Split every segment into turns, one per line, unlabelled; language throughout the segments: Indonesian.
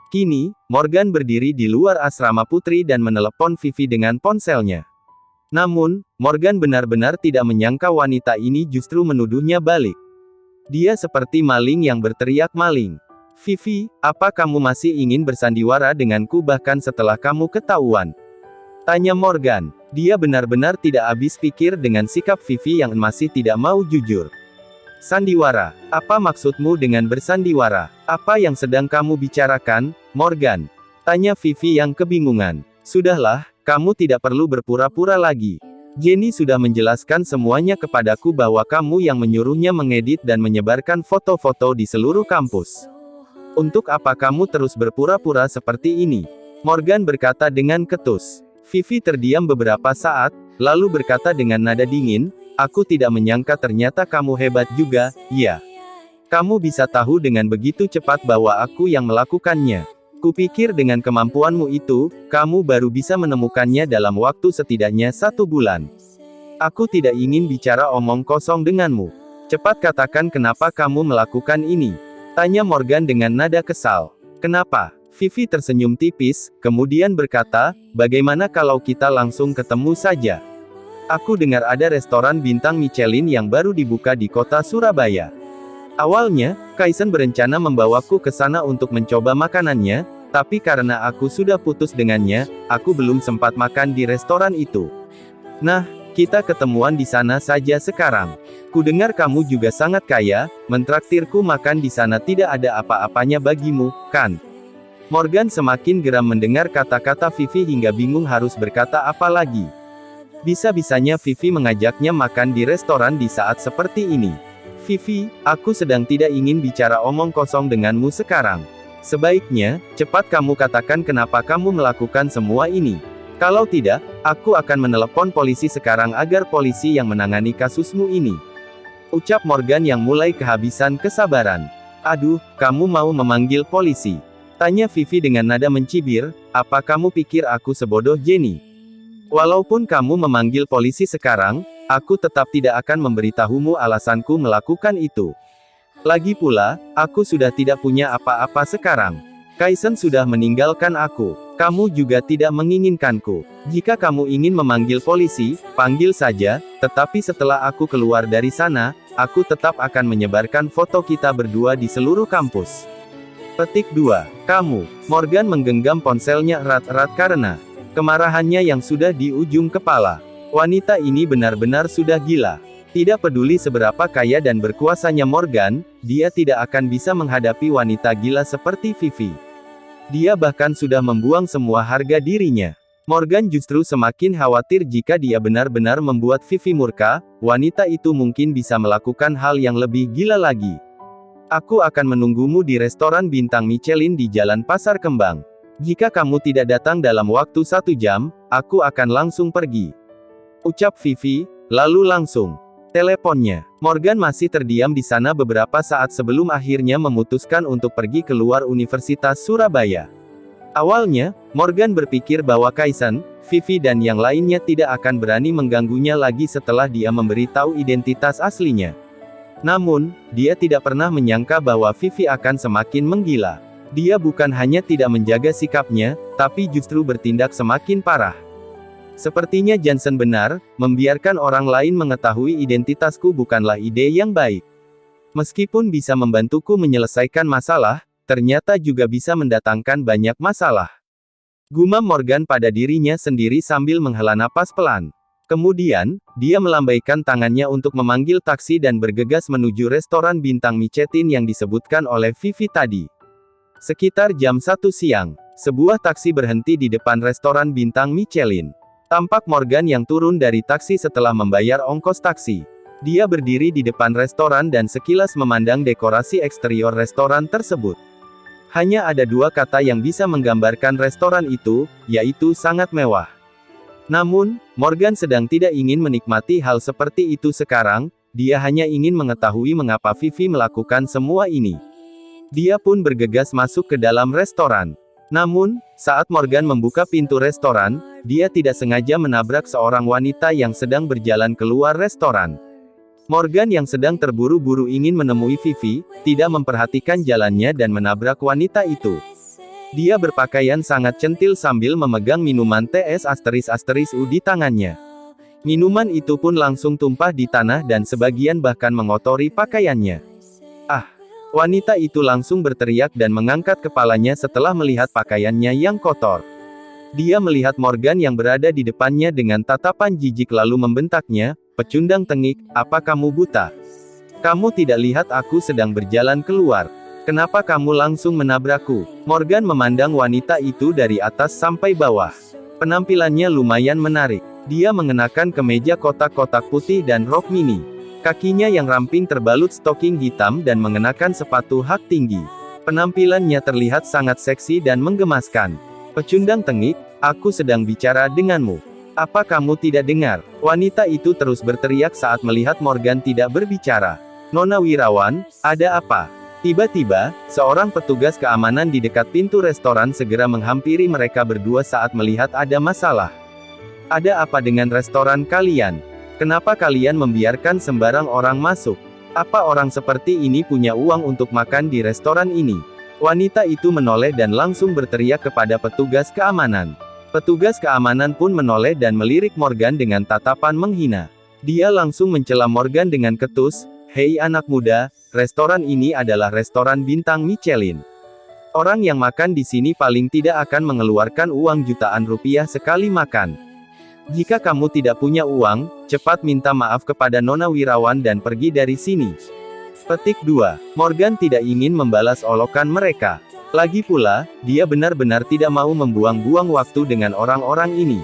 Kini, Morgan berdiri di luar asrama putri dan menelepon Vivi dengan ponselnya. Namun, Morgan benar-benar tidak menyangka wanita ini justru menuduhnya balik. Dia seperti maling yang berteriak maling. "Vivi, apa kamu masih ingin bersandiwara denganku bahkan setelah kamu ketahuan?" tanya Morgan. Dia benar-benar tidak habis pikir dengan sikap Vivi yang masih tidak mau jujur. "Sandiwara? Apa maksudmu dengan bersandiwara? Apa yang sedang kamu bicarakan, Morgan?" tanya Vivi yang kebingungan. "Sudahlah, kamu tidak perlu berpura-pura lagi. Jenny sudah menjelaskan semuanya kepadaku bahwa kamu yang menyuruhnya mengedit dan menyebarkan foto-foto di seluruh kampus. Untuk apa kamu terus berpura-pura seperti ini?" Morgan berkata dengan ketus. Vivi terdiam beberapa saat, lalu berkata dengan nada dingin, "Aku tidak menyangka ternyata kamu hebat juga, ya. Kamu bisa tahu dengan begitu cepat bahwa aku yang melakukannya. Kupikir dengan kemampuanmu itu, kamu baru bisa menemukannya dalam waktu setidaknya 1 bulan. Aku tidak ingin bicara omong kosong denganmu. Cepat katakan kenapa kamu melakukan ini?" tanya Morgan dengan nada kesal. "Kenapa?" Vivi tersenyum tipis, kemudian berkata, "Bagaimana kalau kita langsung ketemu saja? Aku dengar ada restoran bintang Michelin yang baru dibuka di kota Surabaya. Awalnya, Kaisen berencana membawaku ke sana untuk mencoba makanannya, tapi karena aku sudah putus dengannya, aku belum sempat makan di restoran itu. Nah, kita ketemuan di sana saja sekarang. Kudengar kamu juga sangat kaya, mentraktirku makan di sana tidak ada apa-apanya bagimu, kan?" Morgan semakin geram mendengar kata-kata Vivi hingga bingung harus berkata apa lagi. Bisa-bisanya Vivi mengajaknya makan di restoran di saat seperti ini. "Vivi, aku sedang tidak ingin bicara omong kosong denganmu sekarang. Sebaiknya, cepat kamu katakan kenapa kamu melakukan semua ini. Kalau tidak, aku akan menelepon polisi sekarang agar polisi yang menangani kasusmu ini," ucap Morgan yang mulai kehabisan kesabaran. "Aduh, kamu mau memanggil polisi?" tanya Vivi dengan nada mencibir, "Apa kamu pikir aku sebodoh Jenny? Walaupun kamu memanggil polisi sekarang, aku tetap tidak akan memberitahumu alasanku melakukan itu. Lagi pula, aku sudah tidak punya apa-apa sekarang. Kaisen sudah meninggalkan aku. Kamu juga tidak menginginkanku. Jika kamu ingin memanggil polisi, panggil saja, tetapi setelah aku keluar dari sana, aku tetap akan menyebarkan foto kita berdua di seluruh kampus." Petik 2. Kamu. Morgan menggenggam ponselnya erat-erat karena kemarahannya yang sudah di ujung kepala. Wanita ini benar-benar sudah gila. Tidak peduli seberapa kaya dan berkuasanya Morgan, dia tidak akan bisa menghadapi wanita gila seperti Vivi. Dia bahkan sudah membuang semua harga dirinya. Morgan justru semakin khawatir jika dia benar-benar membuat Vivi murka, wanita itu mungkin bisa melakukan hal yang lebih gila lagi. "Aku akan menunggumu di restoran bintang Michelin di Jalan Pasar Kembang. Jika kamu tidak datang dalam waktu 1 jam, aku akan langsung pergi," ucap Vivi, lalu langsung teleponnya. Morgan masih terdiam di sana beberapa saat sebelum akhirnya memutuskan untuk pergi keluar Universitas Surabaya. Awalnya, Morgan berpikir bahwa Kaisen, Vivi dan yang lainnya tidak akan berani mengganggunya lagi setelah dia memberitahu identitas aslinya. Namun, dia tidak pernah menyangka bahwa Vivi akan semakin menggila. Dia bukan hanya tidak menjaga sikapnya, tapi justru bertindak semakin parah. Sepertinya Johnson benar, membiarkan orang lain mengetahui identitasku bukanlah ide yang baik. Meskipun bisa membantuku menyelesaikan masalah, ternyata juga bisa mendatangkan banyak masalah. Gumam Morgan pada dirinya sendiri sambil menghela napas pelan. Kemudian, dia melambaikan tangannya untuk memanggil taksi dan bergegas menuju restoran bintang Michelin yang disebutkan oleh Vivi tadi. Sekitar jam 1 siang, sebuah taksi berhenti di depan restoran bintang Michelin. Tampak Morgan yang turun dari taksi setelah membayar ongkos taksi. Dia berdiri di depan restoran dan sekilas memandang dekorasi eksterior restoran tersebut. Hanya ada 2 kata yang bisa menggambarkan restoran itu, yaitu sangat mewah. Namun, Morgan sedang tidak ingin menikmati hal seperti itu sekarang, dia hanya ingin mengetahui mengapa Vivi melakukan semua ini. Dia pun bergegas masuk ke dalam restoran. Namun, saat Morgan membuka pintu restoran, dia tidak sengaja menabrak seorang wanita yang sedang berjalan keluar restoran. Morgan yang sedang terburu-buru ingin menemui Vivi, tidak memperhatikan jalannya dan menabrak wanita itu. Dia berpakaian sangat centil sambil memegang minuman TS **U di tangannya. Minuman itu pun langsung tumpah di tanah dan sebagian bahkan mengotori pakaiannya. Ah! Wanita itu langsung berteriak dan mengangkat kepalanya setelah melihat pakaiannya yang kotor. Dia melihat Morgan yang berada di depannya dengan tatapan jijik lalu membentaknya, "Pecundang tengik, apa kamu buta? Kamu tidak lihat aku sedang berjalan keluar? Kenapa kamu langsung menabrakku?" Morgan memandang wanita itu dari atas sampai bawah. Penampilannya lumayan menarik. Dia mengenakan kemeja kotak-kotak putih dan rok mini. Kakinya yang ramping terbalut stoking hitam dan mengenakan sepatu hak tinggi. Penampilannya terlihat sangat seksi dan menggemaskan. "Pecundang tengik, aku sedang bicara denganmu. Apa kamu tidak dengar?" Wanita itu terus berteriak saat melihat Morgan tidak berbicara. "Nona Wirawan, ada apa?" Tiba-tiba, seorang petugas keamanan di dekat pintu restoran segera menghampiri mereka berdua saat melihat ada masalah. "Ada apa dengan restoran kalian? Kenapa kalian membiarkan sembarang orang masuk? Apa orang seperti ini punya uang untuk makan di restoran ini?" Wanita itu menoleh dan langsung berteriak kepada petugas keamanan. Petugas keamanan pun menoleh dan melirik Morgan dengan tatapan menghina. Dia langsung mencela Morgan dengan ketus, "Hei anak muda, restoran ini adalah restoran bintang Michelin. Orang yang makan di sini paling tidak akan mengeluarkan uang jutaan rupiah sekali makan. Jika kamu tidak punya uang, cepat minta maaf kepada Nona Wirawan dan pergi dari sini." Petik 2. Morgan tidak ingin membalas olokan mereka. Lagi pula, dia benar-benar tidak mau membuang-buang waktu dengan orang-orang ini.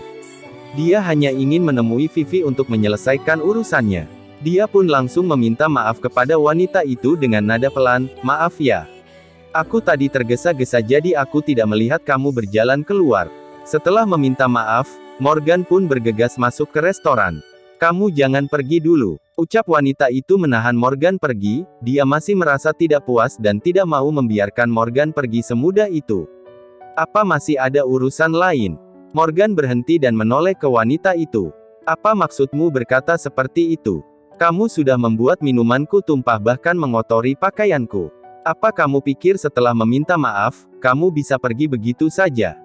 Dia hanya ingin menemui Vivi untuk menyelesaikan urusannya. Dia pun langsung meminta maaf kepada wanita itu dengan nada pelan, "Maaf ya. Aku tadi tergesa-gesa jadi aku tidak melihat kamu berjalan keluar." Setelah meminta maaf, Morgan pun bergegas masuk ke restoran. "Kamu jangan pergi dulu," ucap wanita itu menahan Morgan pergi. Dia masih merasa tidak puas dan tidak mau membiarkan Morgan pergi semudah itu. "Apa masih ada urusan lain?" Morgan berhenti dan menoleh ke wanita itu. "Apa maksudmu berkata seperti itu? Kamu sudah membuat minumanku tumpah bahkan mengotori pakaianku. Apa kamu pikir setelah meminta maaf, kamu bisa pergi begitu saja?"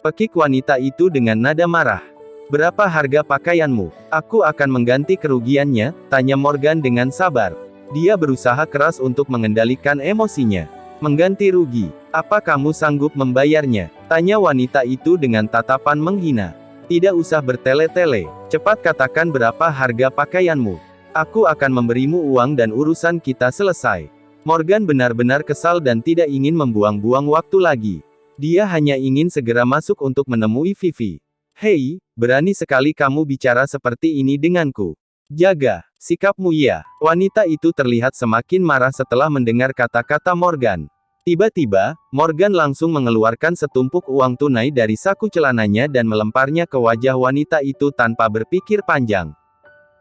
Pekik wanita itu dengan nada marah. "Berapa harga pakaianmu? Aku akan mengganti kerugiannya," tanya Morgan dengan sabar. Dia berusaha keras untuk mengendalikan emosinya. "Mengganti rugi? Apa kamu sanggup membayarnya?" tanya wanita itu dengan tatapan menghina. "Tidak usah bertele-tele. Cepat katakan berapa harga pakaianmu. Aku akan memberimu uang dan urusan kita selesai." Morgan benar-benar kesal dan tidak ingin membuang-buang waktu lagi. Dia hanya ingin segera masuk untuk menemui Vivi. "Hei, berani sekali kamu bicara seperti ini denganku. Jaga sikapmu ya." Wanita itu terlihat semakin marah setelah mendengar kata-kata Morgan. Tiba-tiba, Morgan langsung mengeluarkan setumpuk uang tunai dari saku celananya dan melemparnya ke wajah wanita itu tanpa berpikir panjang.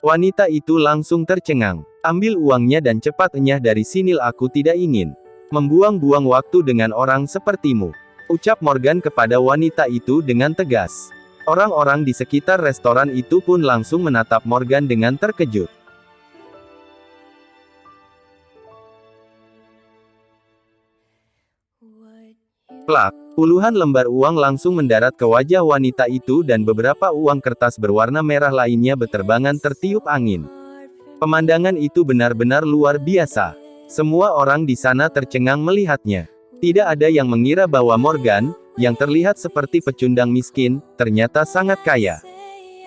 Wanita itu langsung tercengang. "Ambil uangnya dan cepat enyah dari sini, aku tidak ingin membuang-buang waktu dengan orang sepertimu," ucap Morgan kepada wanita itu dengan tegas. Orang-orang di sekitar restoran itu pun langsung menatap Morgan dengan terkejut. Plak, puluhan lembar uang langsung mendarat ke wajah wanita itu dan beberapa uang kertas berwarna merah lainnya beterbangan tertiup angin. Pemandangan itu benar-benar luar biasa. Semua orang di sana tercengang melihatnya. Tidak ada yang mengira bahwa Morgan, yang terlihat seperti pecundang miskin, ternyata sangat kaya.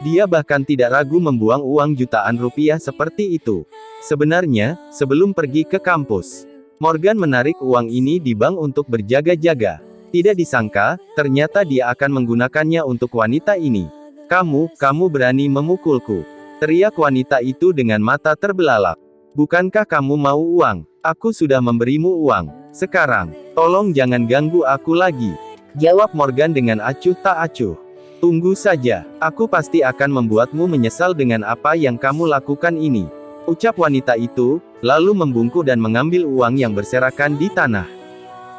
Dia bahkan tidak ragu membuang uang jutaan rupiah seperti itu. Sebenarnya, sebelum pergi ke kampus, Morgan menarik uang ini di bank untuk berjaga-jaga. Tidak disangka, ternyata dia akan menggunakannya untuk wanita ini. Kamu berani memukulku?" teriak wanita itu dengan mata terbelalak. "Bukankah kamu mau uang? Aku sudah memberimu uang. Sekarang, tolong jangan ganggu aku lagi," jawab Morgan dengan acuh tak acuh. "Tunggu saja, aku pasti akan membuatmu menyesal dengan apa yang kamu lakukan ini," ucap wanita itu, lalu membungkuk dan mengambil uang yang berserakan di tanah.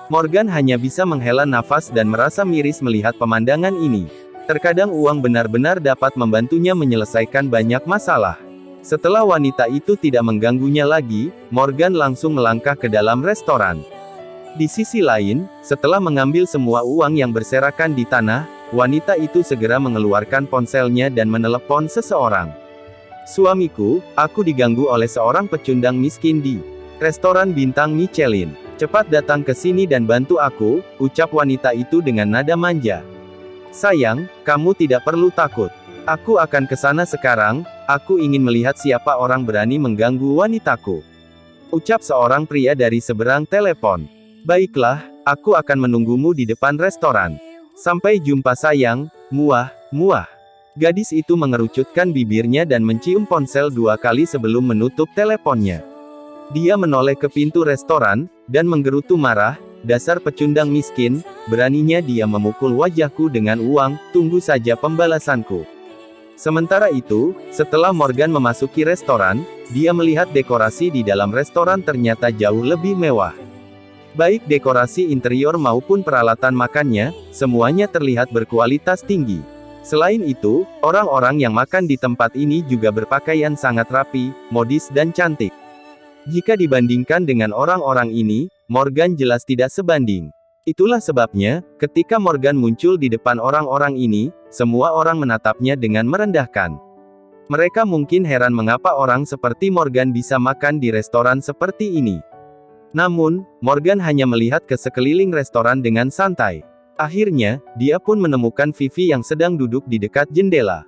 Morgan hanya bisa menghela nafas dan merasa miris melihat pemandangan ini. Terkadang uang benar-benar dapat membantunya menyelesaikan banyak masalah. Setelah wanita itu tidak mengganggunya lagi, Morgan langsung melangkah ke dalam restoran. Di sisi lain, setelah mengambil semua uang yang berserakan di tanah, wanita itu segera mengeluarkan ponselnya dan menelepon seseorang. "Suamiku, aku diganggu oleh seorang pecundang miskin di restoran bintang Michelin. Cepat datang ke sini dan bantu aku," ucap wanita itu dengan nada manja. "Sayang, kamu tidak perlu takut. Aku akan ke sana sekarang, aku ingin melihat siapa orang berani mengganggu wanitaku," ucap seorang pria dari seberang telepon. "Baiklah, aku akan menunggumu di depan restoran. Sampai jumpa sayang, muah, muah." Gadis itu mengerucutkan bibirnya dan mencium ponsel 2 kali sebelum menutup teleponnya. Dia menoleh ke pintu restoran, dan menggerutu marah, "Dasar pecundang miskin, beraninya dia memukul wajahku dengan uang, tunggu saja pembalasanku." Sementara itu, setelah Morgan memasuki restoran, dia melihat dekorasi di dalam restoran ternyata jauh lebih mewah. Baik dekorasi interior maupun peralatan makannya, semuanya terlihat berkualitas tinggi. Selain itu, orang-orang yang makan di tempat ini juga berpakaian sangat rapi, modis dan cantik. Jika dibandingkan dengan orang-orang ini, Morgan jelas tidak sebanding. Itulah sebabnya, ketika Morgan muncul di depan orang-orang ini, semua orang menatapnya dengan merendahkan. Mereka mungkin heran mengapa orang seperti Morgan bisa makan di restoran seperti ini. Namun, Morgan hanya melihat ke sekeliling restoran dengan santai. Akhirnya, dia pun menemukan Vivi yang sedang duduk di dekat jendela.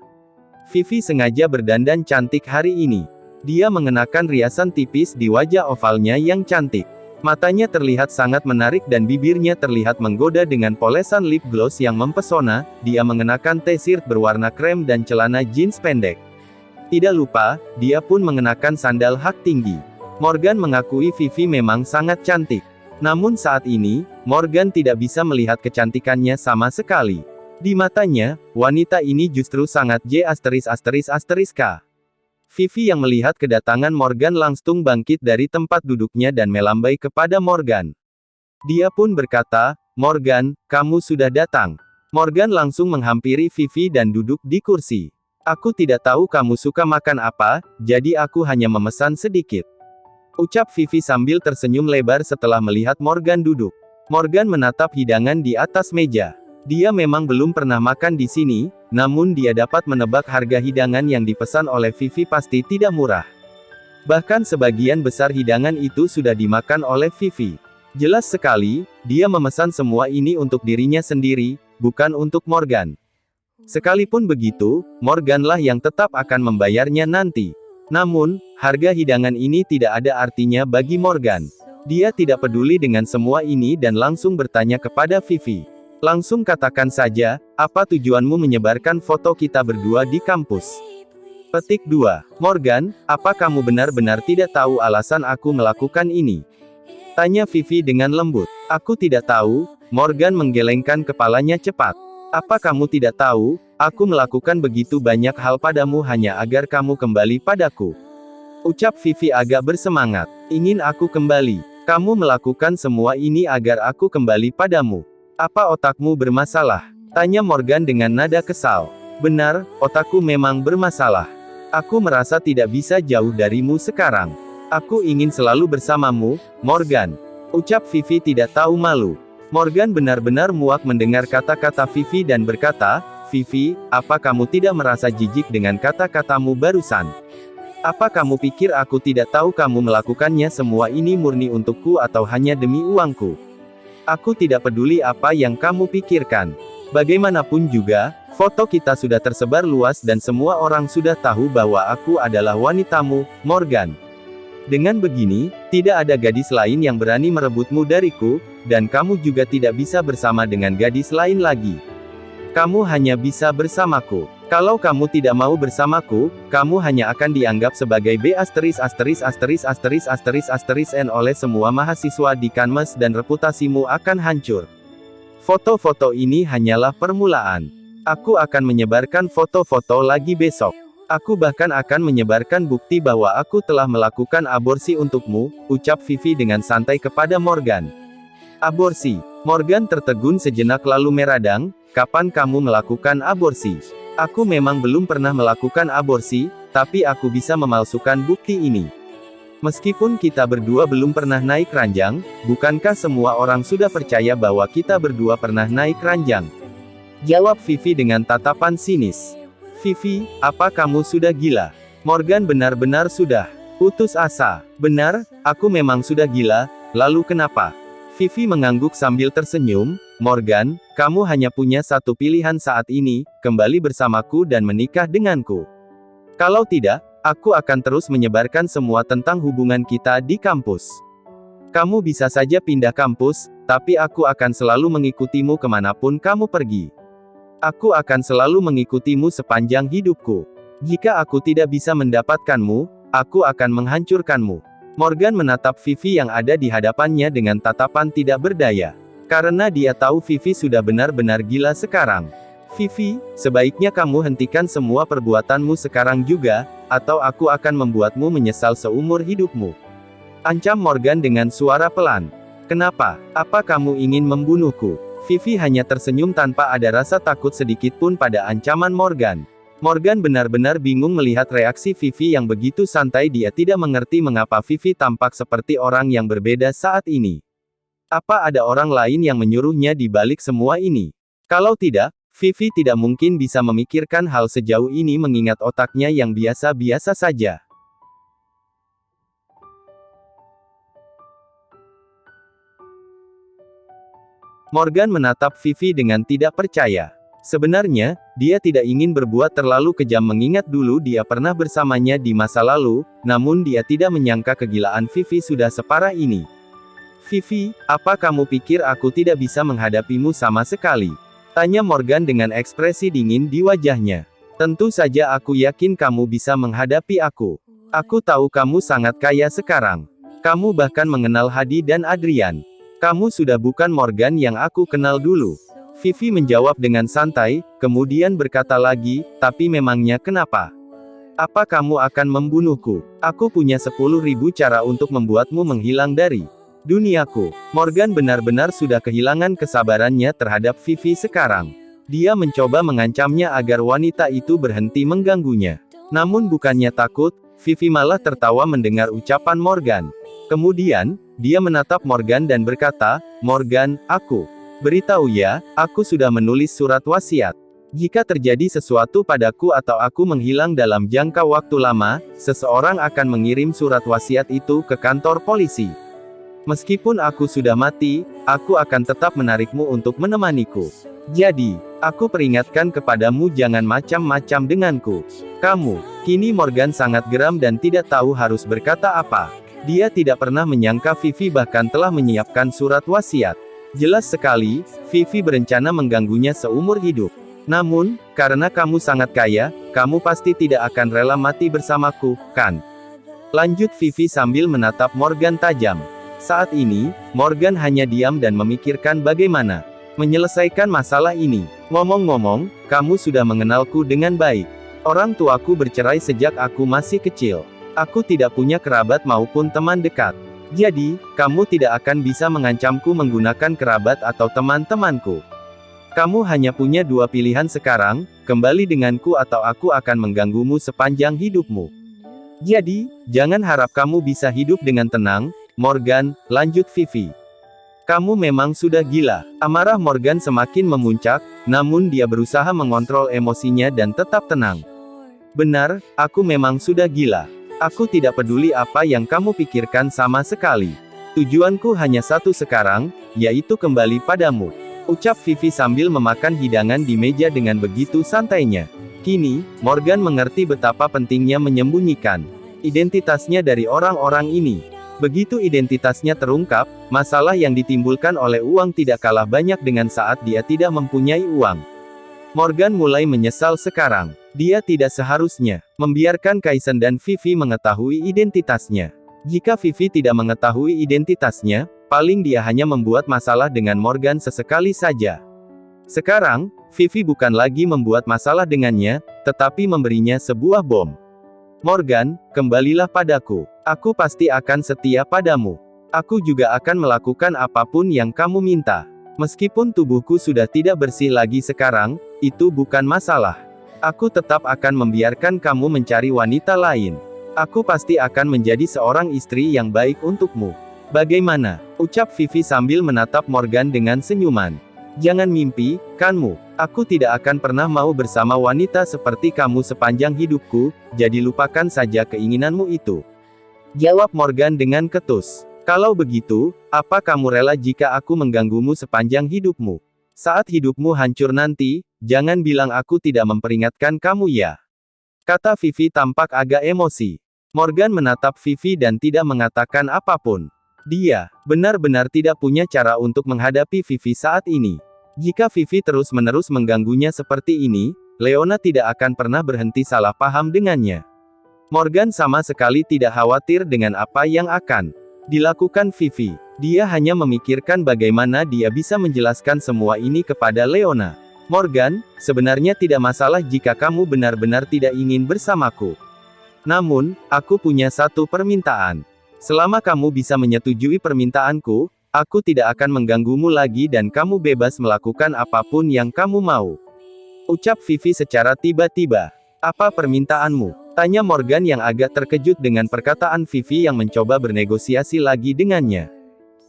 Vivi sengaja berdandan cantik hari ini. Dia mengenakan riasan tipis di wajah ovalnya yang cantik. Matanya terlihat sangat menarik dan bibirnya terlihat menggoda dengan polesan lip gloss yang mempesona. Dia mengenakan t-shirt berwarna krem dan celana jeans pendek. Tidak lupa, dia pun mengenakan sandal hak tinggi. Morgan mengakui Vivi memang sangat cantik. Namun saat ini, Morgan tidak bisa melihat kecantikannya sama sekali. Di matanya, wanita ini justru sangat J******. Vivi yang melihat kedatangan Morgan langsung bangkit dari tempat duduknya dan melambai kepada Morgan. Dia pun berkata, "Morgan, kamu sudah datang." Morgan langsung menghampiri Vivi dan duduk di kursi. "Aku tidak tahu kamu suka makan apa, jadi aku hanya memesan sedikit," ucap Vivi sambil tersenyum lebar setelah melihat Morgan duduk. Morgan menatap hidangan di atas meja. Dia memang belum pernah makan di sini, namun dia dapat menebak harga hidangan yang dipesan oleh Vivi pasti tidak murah. Bahkan sebagian besar hidangan itu sudah dimakan oleh Vivi. Jelas sekali, dia memesan semua ini untuk dirinya sendiri, bukan untuk Morgan. Sekalipun begitu, Morganlah yang tetap akan membayarnya nanti. Namun, harga hidangan ini tidak ada artinya bagi Morgan. Dia tidak peduli dengan semua ini dan langsung bertanya kepada Vivi. "Langsung katakan saja, apa tujuanmu menyebarkan foto kita berdua di kampus?" Petik 2. "Morgan, apa kamu benar-benar tidak tahu alasan aku melakukan ini?" tanya Vivi dengan lembut. "Aku tidak tahu," Morgan menggelengkan kepalanya cepat. "Apa kamu tidak tahu, aku melakukan begitu banyak hal padamu hanya agar kamu kembali padaku?" ucap Vivi agak bersemangat. "Ingin aku kembali? Kamu melakukan semua ini agar aku kembali padamu? Apa otakmu bermasalah?" tanya Morgan dengan nada kesal. "Benar, otakku memang bermasalah. Aku merasa tidak bisa jauh darimu sekarang. Aku ingin selalu bersamamu, Morgan," ucap Vivi tidak tahu malu. Morgan benar-benar muak mendengar kata-kata Vivi dan berkata, "Vivi, apa kamu tidak merasa jijik dengan kata-katamu barusan? Apa kamu pikir aku tidak tahu kamu melakukannya semua ini murni untukku atau hanya demi uangku? Aku tidak peduli apa yang kamu pikirkan. Bagaimanapun juga, foto kita sudah tersebar luas dan semua orang sudah tahu bahwa aku adalah wanitamu, Morgan. Dengan begini, tidak ada gadis lain yang berani merebutmu dariku, dan kamu juga tidak bisa bersama dengan gadis lain lagi. Kamu hanya bisa bersamaku. Kalau kamu tidak mau bersamaku, kamu hanya akan dianggap sebagai B******N oleh semua mahasiswa di Canmes dan reputasimu akan hancur. Foto-foto ini hanyalah permulaan. Aku akan menyebarkan foto-foto lagi besok. Aku bahkan akan menyebarkan bukti bahwa aku telah melakukan aborsi untukmu," ucap Vivi dengan santai kepada Morgan. "Aborsi?" Morgan tertegun sejenak lalu meradang, "Kapan kamu melakukan aborsi?" "Aku memang belum pernah melakukan aborsi, tapi aku bisa memalsukan bukti ini." Meskipun kita berdua belum pernah naik ranjang, bukankah semua orang sudah percaya bahwa kita berdua pernah naik ranjang? Jawab Vivi dengan tatapan sinis. Vivi, apa kamu sudah gila? Morgan benar-benar sudah putus asa. Benar, aku memang sudah gila, lalu kenapa? Vivi mengangguk sambil tersenyum. Morgan, kamu hanya punya satu pilihan saat ini, kembali bersamaku dan menikah denganku. Kalau tidak, aku akan terus menyebarkan semua tentang hubungan kita di kampus. Kamu bisa saja pindah kampus, tapi aku akan selalu mengikutimu kemanapun kamu pergi. Aku akan selalu mengikutimu sepanjang hidupku. Jika aku tidak bisa mendapatkanmu, aku akan menghancurkanmu. Morgan menatap Vivi yang ada di hadapannya dengan tatapan tidak berdaya. Karena dia tahu Vivi sudah benar-benar gila sekarang. Vivi, sebaiknya kamu hentikan semua perbuatanmu sekarang juga, atau aku akan membuatmu menyesal seumur hidupmu. Ancam Morgan dengan suara pelan. Kenapa? Apa kamu ingin membunuhku? Vivi hanya tersenyum tanpa ada rasa takut sedikit pun pada ancaman Morgan. Morgan benar-benar bingung melihat reaksi Vivi yang begitu santai. Dia tidak mengerti mengapa Vivi tampak seperti orang yang berbeda saat ini. Apa ada orang lain yang menyuruhnya di balik semua ini? Kalau tidak, Vivi tidak mungkin bisa memikirkan hal sejauh ini mengingat otaknya yang biasa-biasa saja. Morgan menatap Vivi dengan tidak percaya. Sebenarnya, dia tidak ingin berbuat terlalu kejam mengingat dulu dia pernah bersamanya di masa lalu, namun dia tidak menyangka kegilaan Vivi sudah separah ini. Vivi, apa kamu pikir aku tidak bisa menghadapimu sama sekali? Tanya Morgan dengan ekspresi dingin di wajahnya. Tentu saja aku yakin kamu bisa menghadapi aku. Aku tahu kamu sangat kaya sekarang. Kamu bahkan mengenal Hadi dan Adrian. Kamu sudah bukan Morgan yang aku kenal dulu. Vivi menjawab dengan santai, kemudian berkata lagi, tapi memangnya kenapa? Apa kamu akan membunuhku? Aku punya 10.000 cara untuk membuatmu menghilang dari duniaku. Morgan benar-benar sudah kehilangan kesabarannya terhadap Vivi sekarang. Dia mencoba mengancamnya agar wanita itu berhenti mengganggunya. Namun bukannya takut, Vivi malah tertawa mendengar ucapan Morgan. Kemudian, dia menatap Morgan dan berkata, Morgan, aku beritahu ya, aku sudah menulis surat wasiat. Jika terjadi sesuatu padaku atau aku menghilang dalam jangka waktu lama, seseorang akan mengirim surat wasiat itu ke kantor polisi. Meskipun aku sudah mati, aku akan tetap menarikmu untuk menemaniku. Jadi, aku peringatkan kepadamu jangan macam-macam denganku. Kamu. Kini Morgan sangat geram dan tidak tahu harus berkata apa. Dia tidak pernah menyangka Vivi bahkan telah menyiapkan surat wasiat. Jelas sekali, Vivi berencana mengganggunya seumur hidup. Namun, karena kamu sangat kaya, kamu pasti tidak akan rela mati bersamaku, kan? Lanjut Vivi sambil menatap Morgan tajam. Saat ini, Morgan hanya diam dan memikirkan bagaimana menyelesaikan masalah ini. Ngomong-ngomong, kamu sudah mengenalku dengan baik. Orang tuaku bercerai sejak aku masih kecil. Aku tidak punya kerabat maupun teman dekat. Jadi, kamu tidak akan bisa mengancamku menggunakan kerabat atau teman-temanku. Kamu hanya punya dua pilihan sekarang, kembali denganku atau aku akan mengganggumu sepanjang hidupmu. Jadi, jangan harap kamu bisa hidup dengan tenang, Morgan, lanjut Vivi. Kamu memang sudah gila. Amarah Morgan semakin memuncak, namun dia berusaha mengontrol emosinya dan tetap tenang. Benar, aku memang sudah gila. Aku tidak peduli apa yang kamu pikirkan sama sekali. Tujuanku hanya satu sekarang, yaitu kembali padamu. Ucap Vivi sambil memakan hidangan di meja dengan begitu santainya. Kini, Morgan mengerti betapa pentingnya menyembunyikan identitasnya dari orang-orang ini. Begitu identitasnya terungkap, masalah yang ditimbulkan oleh uang tidak kalah banyak dengan saat dia tidak mempunyai uang. Morgan mulai menyesal sekarang. Dia tidak seharusnya membiarkan Kaisen dan Vivi mengetahui identitasnya. Jika Vivi tidak mengetahui identitasnya, paling dia hanya membuat masalah dengan Morgan sesekali saja. Sekarang, Vivi bukan lagi membuat masalah dengannya, tetapi memberinya sebuah bom. Morgan, kembalilah padaku. Aku pasti akan setia padamu. Aku juga akan melakukan apapun yang kamu minta. Meskipun tubuhku sudah tidak bersih lagi sekarang, itu bukan masalah. Aku tetap akan membiarkan kamu mencari wanita lain. Aku pasti akan menjadi seorang istri yang baik untukmu. Bagaimana? Ucap Vivi sambil menatap Morgan dengan senyuman. Jangan mimpi, kanmu. Aku tidak akan pernah mau bersama wanita seperti kamu sepanjang hidupku, jadi lupakan saja keinginanmu itu. Jawab Morgan dengan ketus. Kalau begitu, apa kamu rela jika aku mengganggumu sepanjang hidupmu? Saat hidupmu hancur nanti, jangan bilang aku tidak memperingatkan kamu ya. Kata Vivi tampak agak emosi. Morgan menatap Vivi dan tidak mengatakan apapun. Dia benar-benar tidak punya cara untuk menghadapi Vivi saat ini. Jika Vivi terus-menerus mengganggunya seperti ini, Leona tidak akan pernah berhenti salah paham dengannya. Morgan sama sekali tidak khawatir dengan apa yang akan dilakukan Vivi. Dia hanya memikirkan bagaimana dia bisa menjelaskan semua ini kepada Leona. Morgan, sebenarnya tidak masalah jika kamu benar-benar tidak ingin bersamaku. Namun, aku punya satu permintaan. Selama kamu bisa menyetujui permintaanku, aku tidak akan mengganggumu lagi dan kamu bebas melakukan apapun yang kamu mau. Ucap Vivi secara tiba-tiba. Apa permintaanmu? Tanya Morgan yang agak terkejut dengan perkataan Vivi yang mencoba bernegosiasi lagi dengannya.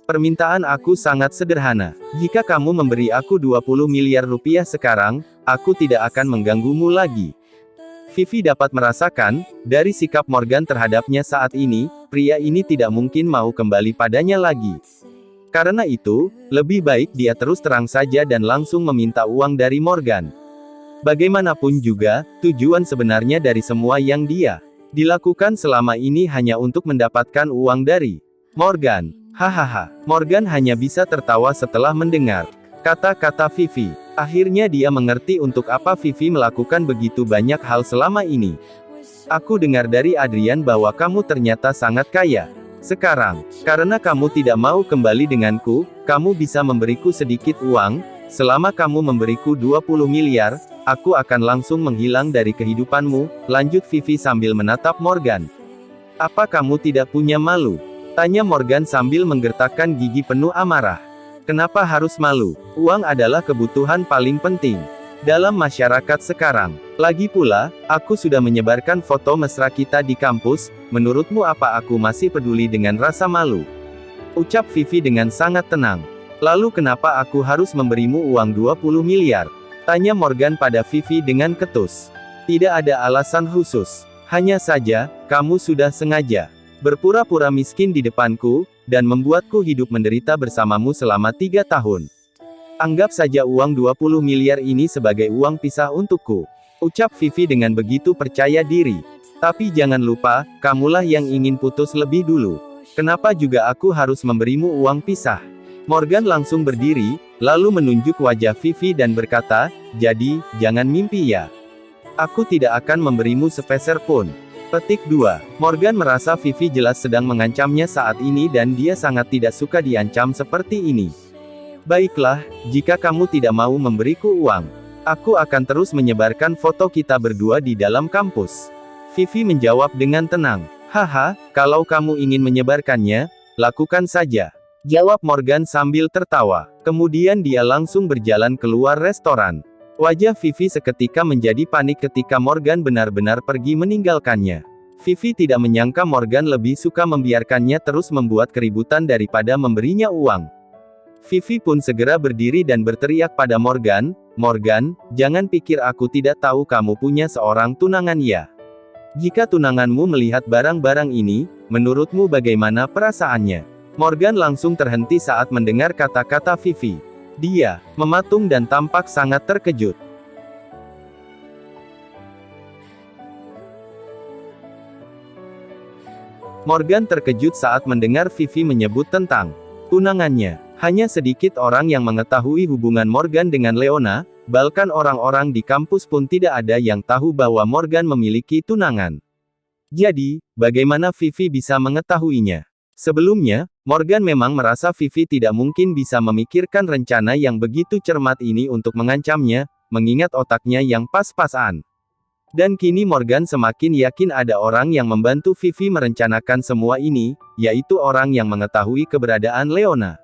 Permintaan aku sangat sederhana. Jika kamu memberi aku 20 miliar rupiah sekarang, aku tidak akan mengganggumu lagi. Vivi dapat merasakan, dari sikap Morgan terhadapnya saat ini, pria ini tidak mungkin mau kembali padanya lagi. Karena itu, lebih baik dia terus terang saja dan langsung meminta uang dari Morgan. Bagaimanapun juga, tujuan sebenarnya dari semua yang dia dilakukan selama ini hanya untuk mendapatkan uang dari Morgan. Hahaha, Morgan hanya bisa tertawa setelah mendengar kata-kata Vivi. Akhirnya dia mengerti untuk apa Vivi melakukan begitu banyak hal selama ini. Aku dengar dari Adrian bahwa kamu ternyata sangat kaya. Sekarang, karena kamu tidak mau kembali denganku, kamu bisa memberiku sedikit uang. Selama kamu memberiku 20 miliar, aku akan langsung menghilang dari kehidupanmu, lanjut Vivi sambil menatap Morgan. Apa kamu tidak punya malu? Tanya Morgan sambil menggertakkan gigi penuh amarah. Kenapa harus malu? Uang adalah kebutuhan paling penting dalam masyarakat sekarang. Lagi pula, aku sudah menyebarkan foto mesra kita di kampus, menurutmu apa aku masih peduli dengan rasa malu? Ucap Vivi dengan sangat tenang. Lalu kenapa aku harus memberimu uang 20 miliar? Tanya Morgan pada Vivi dengan ketus. Tidak ada alasan khusus. Hanya saja, kamu sudah sengaja berpura-pura miskin di depanku, dan membuatku hidup menderita bersamamu selama 3 tahun. Anggap saja uang 20 miliar ini sebagai uang pisah untukku. Ucap Vivi dengan begitu percaya diri. Tapi jangan lupa, kamulah yang ingin putus lebih dulu. Kenapa juga aku harus memberimu uang pisah? Morgan langsung berdiri, lalu menunjuk wajah Vivi dan berkata, jadi, jangan mimpi ya. Aku tidak akan memberimu sepeser pun. Petik 2. Morgan merasa Vivi jelas sedang mengancamnya saat ini dan dia sangat tidak suka diancam seperti ini. Baiklah, jika kamu tidak mau memberiku uang, aku akan terus menyebarkan foto kita berdua di dalam kampus. Vivi menjawab dengan tenang. Haha, kalau kamu ingin menyebarkannya, lakukan saja. Jawab Morgan sambil tertawa. Kemudian dia langsung berjalan keluar restoran. Wajah Vivi seketika menjadi panik ketika Morgan benar-benar pergi meninggalkannya. Vivi tidak menyangka Morgan lebih suka membiarkannya terus membuat keributan daripada memberinya uang. Vivi pun segera berdiri dan berteriak pada Morgan, Morgan, jangan pikir aku tidak tahu kamu punya seorang tunangan ya. Jika tunanganmu melihat barang-barang ini, menurutmu bagaimana perasaannya? Morgan langsung terhenti saat mendengar kata-kata Vivi. Dia mematung dan tampak sangat terkejut. Morgan terkejut saat mendengar Vivi menyebut tentang tunangannya. Hanya sedikit orang yang mengetahui hubungan Morgan dengan Leona, bahkan orang-orang di kampus pun tidak ada yang tahu bahwa Morgan memiliki tunangan. Jadi, bagaimana Vivi bisa mengetahuinya? Sebelumnya, Morgan memang merasa Vivi tidak mungkin bisa memikirkan rencana yang begitu cermat ini untuk mengancamnya, mengingat otaknya yang pas-pasan. Dan kini Morgan semakin yakin ada orang yang membantu Vivi merencanakan semua ini, yaitu orang yang mengetahui keberadaan Leona.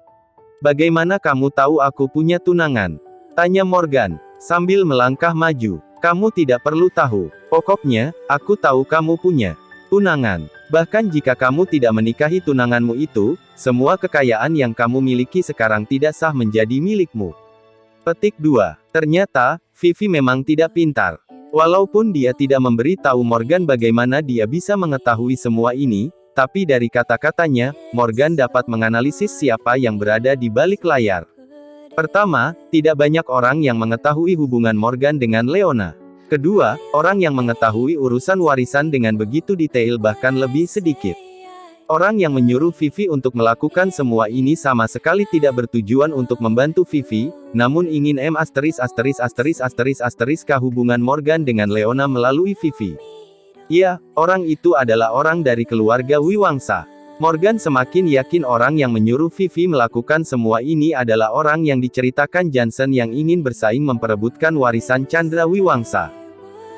Bagaimana kamu tahu aku punya tunangan? Tanya Morgan, sambil melangkah maju. Kamu tidak perlu tahu. Pokoknya, aku tahu kamu punya Tunangan. Bahkan jika kamu tidak menikahi tunanganmu itu, semua kekayaan yang kamu miliki sekarang tidak sah menjadi milikmu. Petik 2. Ternyata, Vivi memang tidak pintar. Walaupun dia tidak memberi tahu Morgan bagaimana dia bisa mengetahui semua ini, tapi dari kata-katanya, Morgan dapat menganalisis siapa yang berada di balik layar. Pertama, tidak banyak orang yang mengetahui hubungan Morgan dengan Leona. Kedua, orang yang mengetahui urusan warisan dengan begitu detail bahkan lebih sedikit. Orang yang menyuruh Vivi untuk melakukan semua ini sama sekali tidak bertujuan untuk membantu Vivi, namun ingin hubungan Morgan dengan Leona melalui Vivi. Ya, orang itu adalah orang dari keluarga Wiwangsa. Morgan semakin yakin orang yang menyuruh Vivi melakukan semua ini adalah orang yang diceritakan Johnson yang ingin bersaing memperebutkan warisan Chandra Wiwangsa.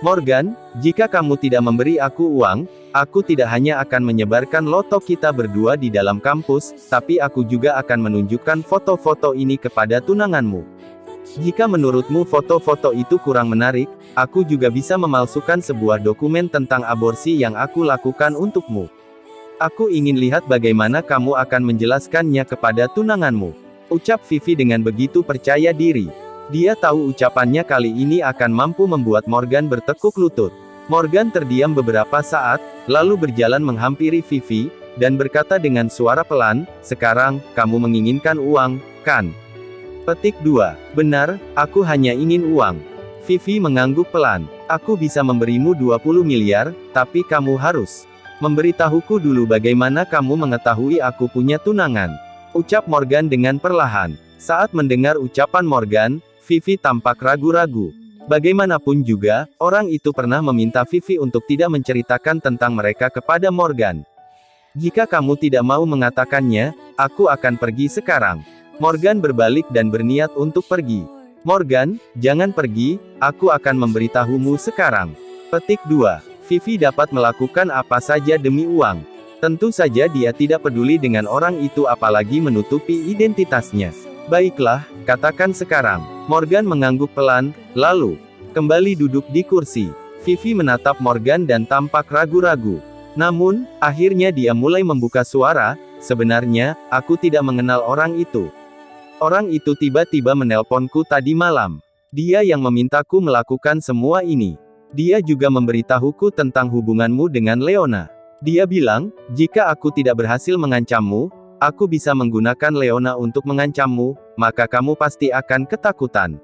Morgan, jika kamu tidak memberi aku uang, aku tidak hanya akan menyebarkan loto kita berdua di dalam kampus, tapi aku juga akan menunjukkan foto-foto ini kepada tunanganmu. Jika menurutmu foto-foto itu kurang menarik, aku juga bisa memalsukan sebuah dokumen tentang aborsi yang aku lakukan untukmu. Aku ingin lihat bagaimana kamu akan menjelaskannya kepada tunanganmu. Ucap Vivi dengan begitu percaya diri. Dia tahu ucapannya kali ini akan mampu membuat Morgan bertekuk lutut. Morgan terdiam beberapa saat, lalu berjalan menghampiri Vivi, dan berkata dengan suara pelan, "Sekarang, kamu menginginkan uang, kan?" Petik 2. Benar, aku hanya ingin uang. Vivi mengangguk pelan. Aku bisa memberimu 20 miliar, tapi kamu harus memberitahuku dulu bagaimana kamu mengetahui aku punya tunangan. Ucap Morgan dengan perlahan. Saat mendengar ucapan Morgan, Vivi tampak ragu-ragu. Bagaimanapun juga, orang itu pernah meminta Vivi untuk tidak menceritakan tentang mereka kepada Morgan. Jika kamu tidak mau mengatakannya, aku akan pergi sekarang. Morgan berbalik dan berniat untuk pergi. Morgan, jangan pergi, aku akan memberitahumu sekarang. Petik 2. Vivi dapat melakukan apa saja demi uang. Tentu saja dia tidak peduli dengan orang itu apalagi menutupi identitasnya. Baiklah, katakan sekarang. Morgan mengangguk pelan, lalu kembali duduk di kursi. Vivi menatap Morgan dan tampak ragu-ragu. Namun, akhirnya dia mulai membuka suara, "Sebenarnya, aku tidak mengenal orang itu. Orang itu tiba-tiba menelponku tadi malam. Dia yang memintaku melakukan semua ini. Dia juga memberitahuku tentang hubunganmu dengan Leona. Dia bilang, jika aku tidak berhasil mengancammu, aku bisa menggunakan Leona untuk mengancammu, maka kamu pasti akan ketakutan."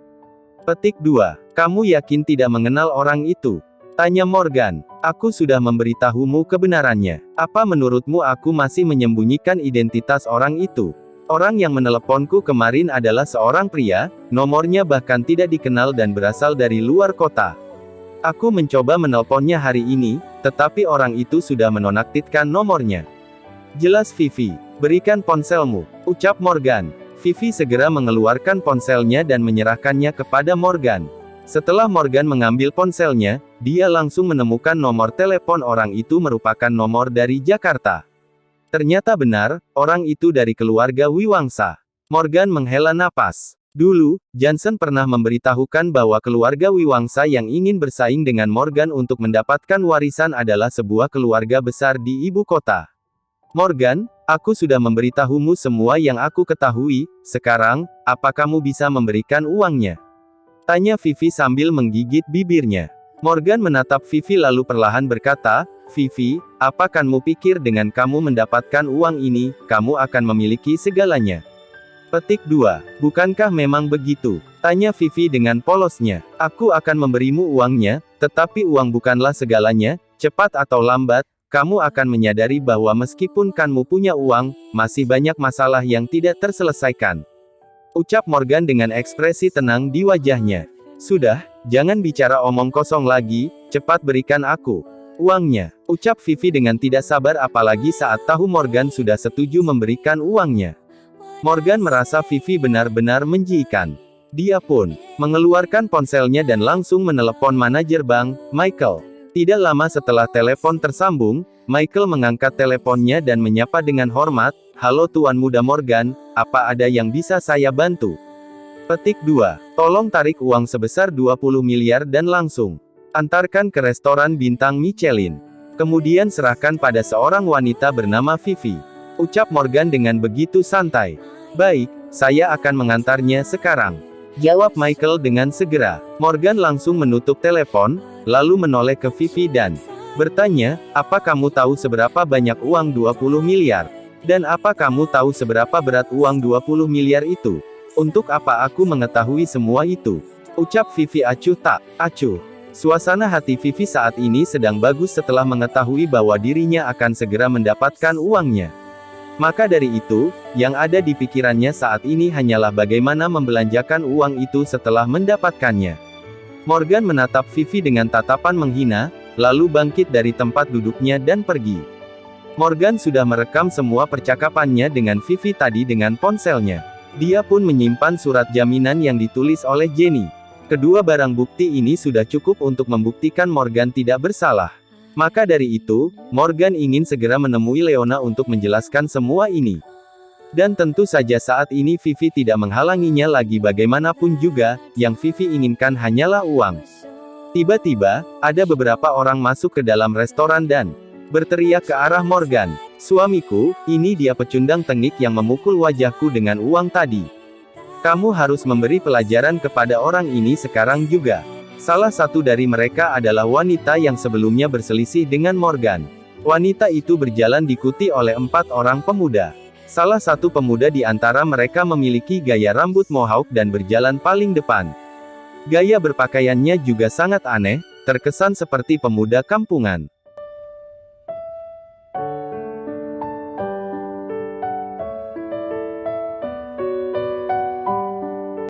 Petik 2. Kamu yakin tidak mengenal orang itu? Tanya Morgan. Aku sudah memberitahumu kebenarannya. Apa menurutmu aku masih menyembunyikan identitas orang itu? Orang yang meneleponku kemarin adalah seorang pria, nomornya bahkan tidak dikenal dan berasal dari luar kota. Aku mencoba menelponnya hari ini, tetapi orang itu sudah menonaktifkan nomornya. Jelas Vivi. Berikan ponselmu. Ucap Morgan. Vivi segera mengeluarkan ponselnya dan menyerahkannya kepada Morgan. Setelah Morgan mengambil ponselnya, dia langsung menemukan nomor telepon orang itu merupakan nomor dari Jakarta. Ternyata benar, orang itu dari keluarga Wiwangsa. Morgan menghela napas. Dulu, Johnson pernah memberitahukan bahwa keluarga Wiwangsa yang ingin bersaing dengan Morgan untuk mendapatkan warisan adalah sebuah keluarga besar di ibu kota. Morgan, aku sudah memberitahumu semua yang aku ketahui, sekarang, apa kamu bisa memberikan uangnya? Tanya Vivi sambil menggigit bibirnya. Morgan menatap Vivi lalu perlahan berkata, "Vivi, apa kamu pikir dengan kamu mendapatkan uang ini, kamu akan memiliki segalanya?" Petik 2. Bukankah memang begitu? Tanya Vivi dengan polosnya. Aku akan memberimu uangnya, tetapi uang bukanlah segalanya, cepat atau lambat, kamu akan menyadari bahwa meskipun kamu punya uang, masih banyak masalah yang tidak terselesaikan. Ucap Morgan dengan ekspresi tenang di wajahnya. Sudah, jangan bicara omong kosong lagi, cepat berikan aku uangnya. Ucap Vivi dengan tidak sabar apalagi saat tahu Morgan sudah setuju memberikan uangnya. Morgan merasa Vivi benar-benar menjijikan. Dia pun mengeluarkan ponselnya dan langsung menelepon manajer bank, Michael. Tidak lama setelah telepon tersambung, Michael mengangkat teleponnya dan menyapa dengan hormat, "Halo Tuan Muda Morgan, apa ada yang bisa saya bantu?" Petik 2. Tolong tarik uang sebesar 20 miliar dan langsung antarkan ke restoran bintang Michelin. Kemudian serahkan pada seorang wanita bernama Vivi. Ucap Morgan dengan begitu santai. Baik, saya akan mengantarnya sekarang. Jawab Michael dengan segera. Morgan langsung menutup telepon, lalu menoleh ke Vivi dan bertanya, apa kamu tahu seberapa banyak uang 20 miliar? Dan apa kamu tahu seberapa berat uang 20 miliar itu? Untuk apa aku mengetahui semua itu? Ucap Vivi acuh tak acuh. Suasana hati Vivi saat ini sedang bagus setelah mengetahui bahwa dirinya akan segera mendapatkan uangnya. Maka dari itu, yang ada di pikirannya saat ini hanyalah bagaimana membelanjakan uang itu setelah mendapatkannya. Morgan menatap Vivi dengan tatapan menghina, lalu bangkit dari tempat duduknya dan pergi. Morgan sudah merekam semua percakapannya dengan Vivi tadi dengan ponselnya. Dia pun menyimpan surat jaminan yang ditulis oleh Jenny. Kedua barang bukti ini sudah cukup untuk membuktikan Morgan tidak bersalah. Maka dari itu, Morgan ingin segera menemui Leona untuk menjelaskan semua ini. Dan tentu saja saat ini Vivi tidak menghalanginya lagi bagaimanapun juga, yang Vivi inginkan hanyalah uang. Tiba-tiba, ada beberapa orang masuk ke dalam restoran dan berteriak ke arah Morgan. Suamiku, ini dia pecundang tengik yang memukul wajahku dengan uang tadi. Kamu harus memberi pelajaran kepada orang ini sekarang juga. Salah satu dari mereka adalah wanita yang sebelumnya berselisih dengan Morgan. Wanita itu berjalan diikuti oleh 4 orang pemuda. Salah satu pemuda di antara mereka memiliki gaya rambut mohawk dan berjalan paling depan. Gaya berpakaiannya juga sangat aneh, terkesan seperti pemuda kampungan.